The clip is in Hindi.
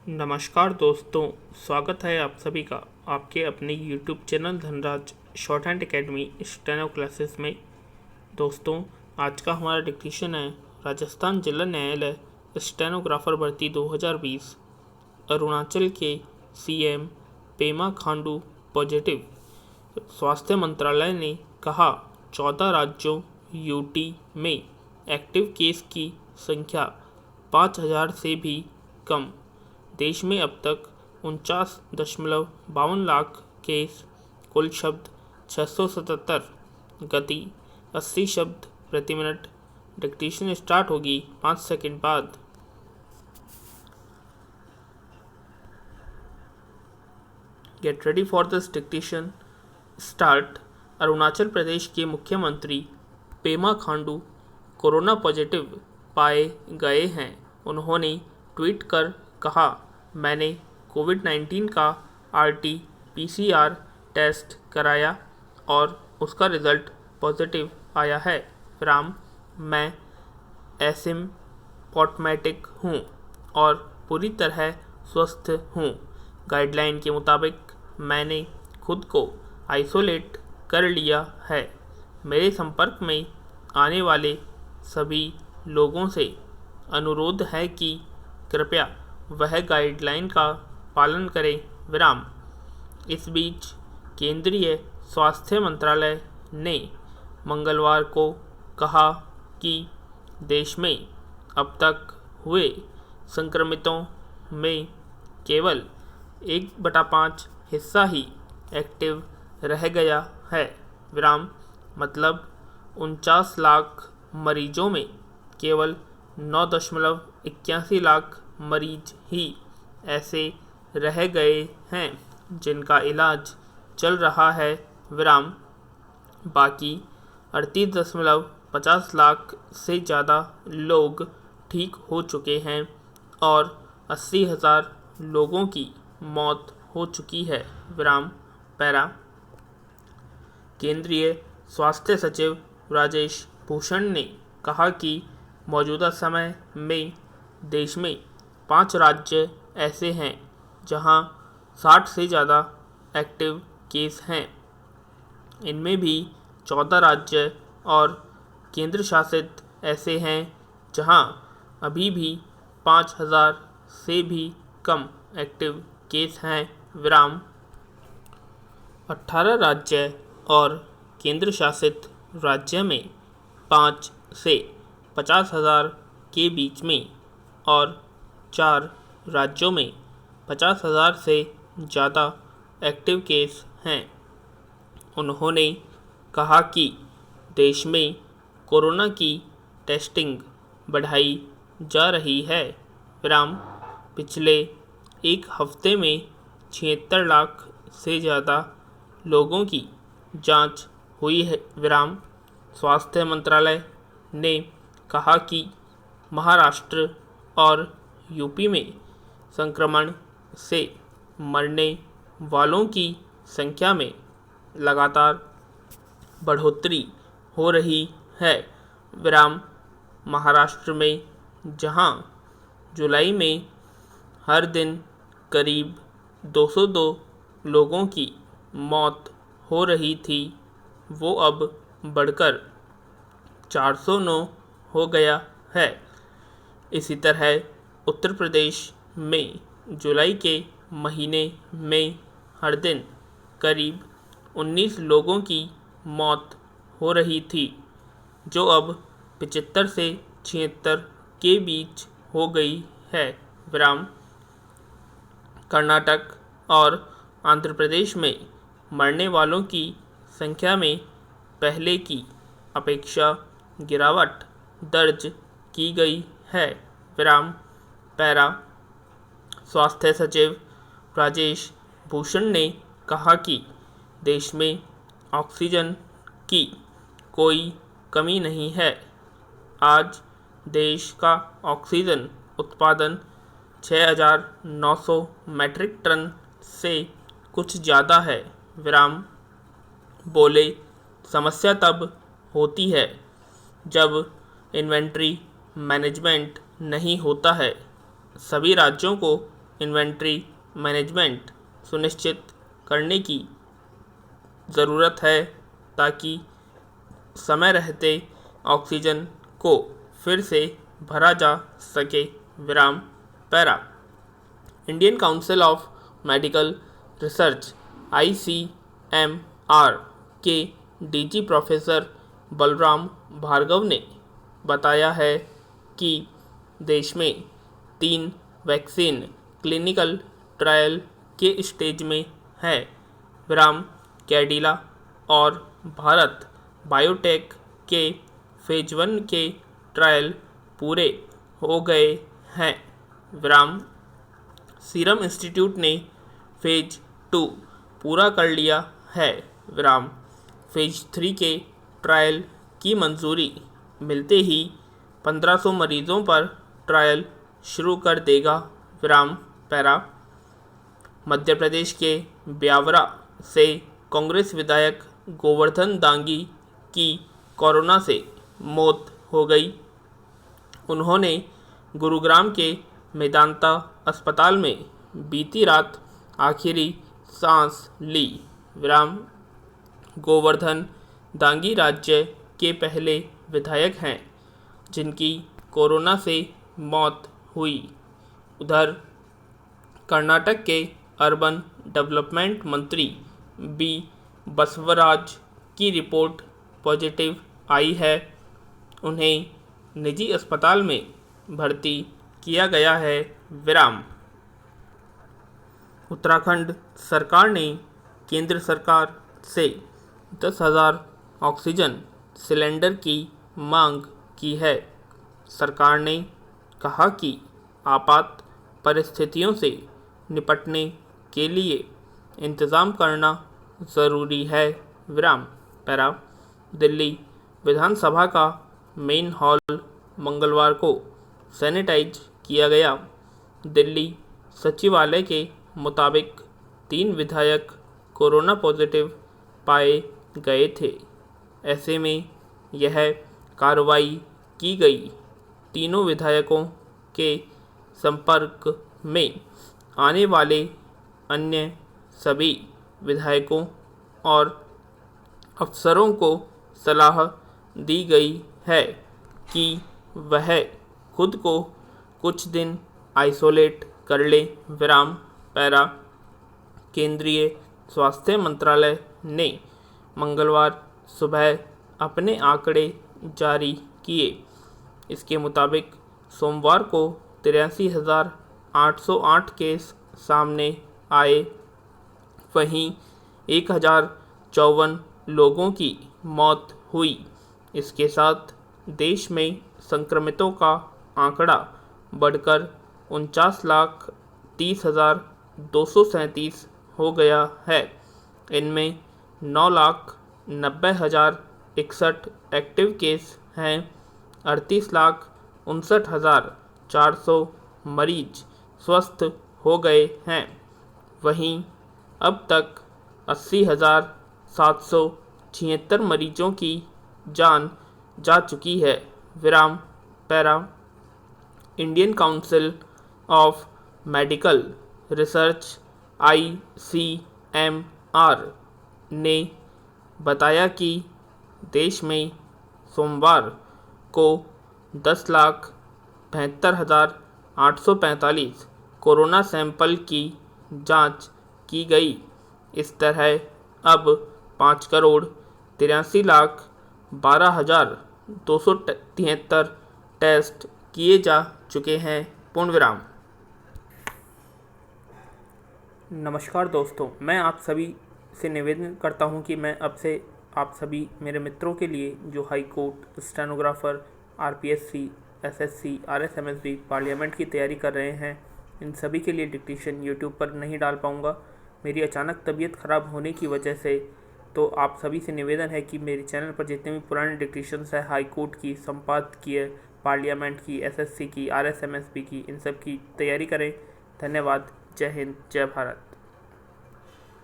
नमस्कार दोस्तों, स्वागत है आप सभी का आपके अपने YouTube channel Dhanraj short hand academy steno classes में। दोस्तों, आज का हमारा डिस्कशन है राजस्थान जिला न्यायालय स्टेनोग्राफर भर्ती 2020। अरुणाचल के सीएम पेमा खांडू पॉजिटिव। स्वास्थ्य मंत्रालय ने कहा 14 राज्यों यूटी में एक्टिव केस की संख्या 5000 से भी कम। देश में अब तक 49.52 लाख केस, कुल शब्द 677, गति 80 शब्द प्रति मिनट। डिक्टेशन स्टार्ट होगी 5 सेकंड बाद। Get ready for this dictation start. Arunachal Pradesh के मुख्यमंत्री पेमा खांडू कोरोना पॉजिटिव पाए गए हैं। उन्होंने ट्वीट कर कहा, मैंने कोविड-19 का RT-PCR टेस्ट कराया और उसका रिज़ल्ट पॉजिटिव आया है। मैं एसिम्प्टोमेटिक हूँ और पूरी तरह स्वस्थ हूँ। गाइडलाइन के मुताबिक मैंने खुद को आइसोलेट कर लिया है। मेरे संपर्क में आने वाले सभी लोगों से अनुरोध है कि कृपया वह गाइडलाइन का पालन करें। इस बीच केंद्रीय स्वास्थ्य मंत्रालय ने मंगलवार को कहा कि देश में अब तक हुए संक्रमितों में केवल 1/5 हिस्सा ही एक्टिव रह गया है। मतलब 49 लाख मरीजों में केवल 9.81 लाख मरीज ही ऐसे रह गए हैं जिनका इलाज चल रहा है। बाकी 38.50 लाख से ज़्यादा लोग ठीक हो चुके हैं और 80,000 लोगों की मौत हो चुकी है। पैरा केंद्रीय स्वास्थ्य सचिव राजेश भूषण ने कहा कि मौजूदा समय में देश में 5 राज्य ऐसे हैं जहां 60 से ज़्यादा एक्टिव केस हैं। इनमें भी 14 राज्य और केंद्र शासित ऐसे हैं जहां अभी भी 5000 से भी कम एक्टिव केस हैं। 18 राज्य और केंद्र शासित राज्य में 5 से 50,000 के बीच में और 4 राज्यों में 50,000 से ज़्यादा एक्टिव केस हैं। उन्होंने कहा कि देश में कोरोना की टेस्टिंग बढ़ाई जा रही है। पिछले एक हफ्ते में 76 लाख से ज़्यादा लोगों की जांच हुई है। स्वास्थ्य मंत्रालय ने कहा कि महाराष्ट्र और यूपी में संक्रमण से मरने वालों की संख्या में लगातार बढ़ोतरी हो रही है। महाराष्ट्र में जहां जुलाई में हर दिन करीब 202 लोगों की मौत हो रही थी, वो अब बढ़कर 409 हो गया है। इसी तरह उत्तर प्रदेश में जुलाई के महीने में हर दिन करीब 19 लोगों की मौत हो रही थी, जो अब 75 से 76 के बीच हो गई है। कर्नाटक और आंध्र प्रदेश में मरने वालों की संख्या में पहले की अपेक्षा गिरावट दर्ज की गई है। पैरा स्वास्थ्य सचिव राजेश भूषण ने कहा कि देश में ऑक्सीजन की कोई कमी नहीं है। आज देश का ऑक्सीजन उत्पादन 6,900 मैट्रिक टन से कुछ ज़्यादा है। बोले, समस्या तब होती है जब इन्वेंट्री मैनेजमेंट नहीं होता है। सभी राज्यों को इन्वेंट्री मैनेजमेंट सुनिश्चित करने की ज़रूरत है ताकि समय रहते ऑक्सीजन को फिर से भरा जा सके। विराम para. Indian council of medical research ICMR के DG प्रोफेसर बलराम भार्गव ने बताया है कि देश में 3 वैक्सीन क्लिनिकल ट्रायल के स्टेज में है। विराम कैडिला और भारत बायोटेक के फेज 1 के ट्रायल पूरे हो गए हैं। विराम सीरम इंस्टीट्यूट ने फेज 2 पूरा कर लिया है। विराम फेज 3 के ट्रायल की मंजूरी मिलते ही 1500 मरीजों पर ट्रायल शुरू कर देगा। विराम पैरा। मध्य प्रदेश के ब्यावरा से कांग्रेस विधायक गोवर्धन दांगी की कोरोना से मौत हो गई। उन्होंने गुरुग्राम के मेदांता अस्पताल में बीती रात आखिरी सांस ली। विराम गोवर्धन दांगी राज्य के पहले विधायक हैं जिनकी कोरोना से मौत हुई। उधर कर्नाटक के अर्बन डेवलपमेंट मंत्री बी बसवराज की रिपोर्ट पॉजिटिव आई है। उन्हें निजी अस्पताल में भर्ती किया गया है। विराम उत्तराखंड सरकार ने केंद्र सरकार से 10,000 ऑक्सीजन सिलेंडर की मांग की है। सरकार ने कहा कि आपात परिस्थितियों से निपटने के लिए इंतज़ाम करना ज़रूरी है। विराम पैरा। दिल्ली विधानसभा का मेन हॉल मंगलवार को सैनिटाइज किया गया। दिल्ली सचिवालय के मुताबिक 3 विधायक कोरोना पॉजिटिव पाए गए थे। ऐसे में यह कार्रवाई की गई। तीनों विधायकों के संपर्क में आने वाले अन्य सभी विधायकों और अफसरों को सलाह दी गई है कि वह खुद को कुछ दिन आइसोलेट कर लें। विराम पैरा। केंद्रीय स्वास्थ्य मंत्रालय ने मंगलवार सुबह अपने आंकड़े जारी किए। इसके मुताबिक सोमवार को 83,808 केस सामने आए। वहीं 1,054 लोगों की मौत हुई। इसके साथ देश में संक्रमितों का आंकड़ा बढ़कर 49,30,237 हो गया है। इनमें 9,90,061 एक्टिव केस हैं। 38,59,400 मरीज स्वस्थ हो गए हैं। वहीं अब तक 80,776 मरीजों की जान जा चुकी है। विराम para. Indian council of medical research ICMR ने बताया कि देश में सोमवार को 10,72,845 कोरोना सैंपल की जांच की गई। इस तरह अब 5,83,12,273 टेस्ट किए जा चुके हैं। पूर्ण विराम। नमस्कार दोस्तों, मैं आप सभी से निवेदन करता हूं कि मैं अब से आप सभी मेरे मित्रों के लिए जो high court, stenographer, RPSC, SSC, RSMSB, parliament की तैयारी कर रहे हैं, इन सभी के लिए डिक्टेशन यूट्यूब पर नहीं डाल पाऊँगा मेरी अचानक तबीयत ख़राब होने की वजह से। तो आप सभी से निवेदन है कि मेरे चैनल पर जितने भी पुराने डिक्टेशंस है हाई कोर्ट की, संपादकीय, पार्लियामेंट की, SSC की, RSMSB की, इन सब की तैयारी करें। धन्यवाद। जय हिंद, जय भारत।